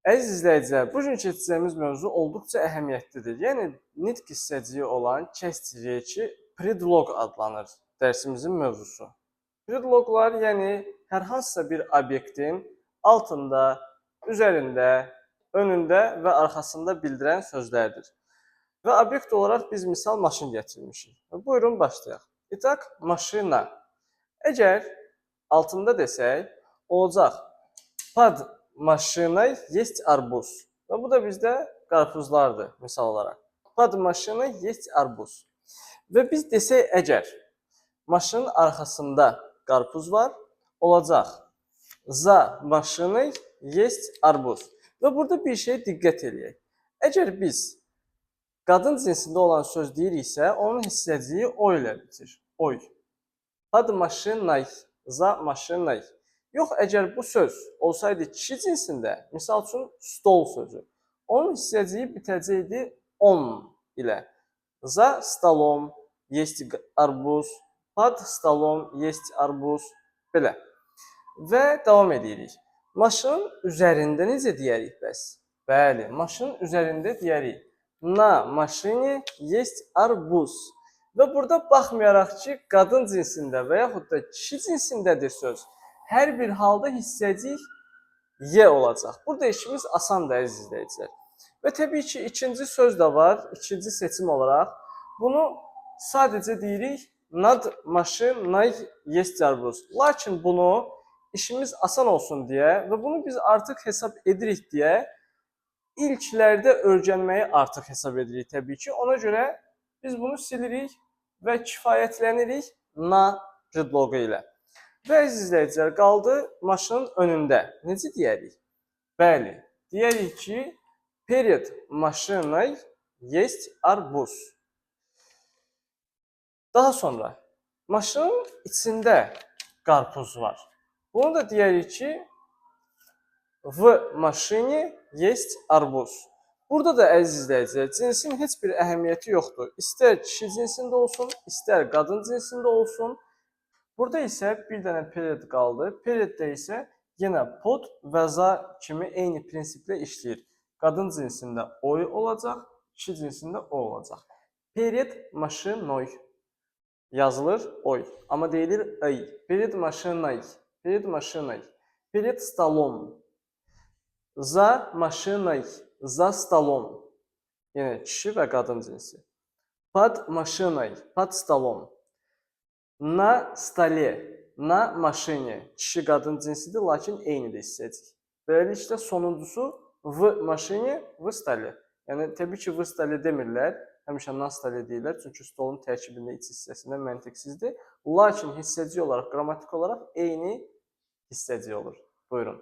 Əziz izləyicilər, bugün keçəcəyimiz mövzu olduqca əhəmiyyətlidir. Yəni, nitq hissəciyi olan cast rечи predlog adlanır dərsimizin mövzusu. Predloglar, yəni hər hansısa bir obyektin altında, üzərində, önündə və arxasında bildirən sözlərdir. Və obyekt olaraq biz misal maşın gətirmişik. Buyurun başlayaq. İtak, maşına. Əgər altında desək, olacaq. Под машиной есть арбуз. Və bu da bizdə qarpuzlardır, misal olaraq. Под машиной есть арбуз. Və biz desək əgər maşının arxasında qarpuz var, olacaq. За машиной есть арбуз. Və burada bir şeyə diqqət eləyək. Əgər biz qadın cinsində olan söz deyiriksə, onun hissəciyi o ilə bitir. Oy. Под машиной, за машиной. Yox, əgər bu söz olsaydı kişi cinsində, misal üçün stol sözü, onun hissəciyi bitəcəkdi on ilə. За столом есть арбуз, под столом есть арбуз. Belə. Və davam edirik. Maşının üzərində necə deyərik bəs? Bəli, maşının üzərində deyərik. На машине есть арбуз. Və burada baxmayaraq ki, qadın cinsində və yaxud da kişi cinsindədir söz, hər bir halda hissəcik Y olacaq. Burada işimiz asandır, əziz izləyicilər. Və təbii ki, ikinci söz də var, ikinci seçim olaraq. Bunu sadəcə deyirik, Nad maşinay есть арбуз. Lakin bunu işimiz asan olsun deyə və bunu biz artıq hesab edirik deyə ilklərdə öyrənməyi artıq hesab edirik təbii ki. Ona görə biz bunu silirik və kifayətlənirik na predloqu ilə. Və əziz izləyicilər, qaldı maşının önündə. Necə deyərik? Bəli, deyərik ki, перед машиной есть арбуз. Daha sonra, maşının içində qarpuz var. Bunu da deyərik ki, в машине есть арбуз. Burada da əziz izləyicilər, cinsin heç bir əhəmiyyəti yoxdur. İstər kişi cinsində olsun, istər qadın cinsində olsun. Burada isə bir dənə period qaldı. Perioddə isə yenə pod və za kimi eyni prinsiplə işləyir. Qadın cinsində oy olacaq, kişi cinsində o olacaq. Перед машиной yazılır oy, amma deyilir ay. Перед машиной, перед машиной, перед столом, за машиной, за столом. Yəni kişi və qadın cinsi. Под машиной, под столом. Na stole, na maşine. Kişi qadın cinsidir, lakin eynidir hissəcik. Beləliklə sonuncusu v maşine, v stole. Yəni təbii ki, v stole demirlər, həmişə na stole deyirlər, çünki stolun tərkibində iç hissəsində məntiqsizdir. Lakin hissəcik olaraq, qrammatik olaraq eyni hissəcik olur. Buyurun.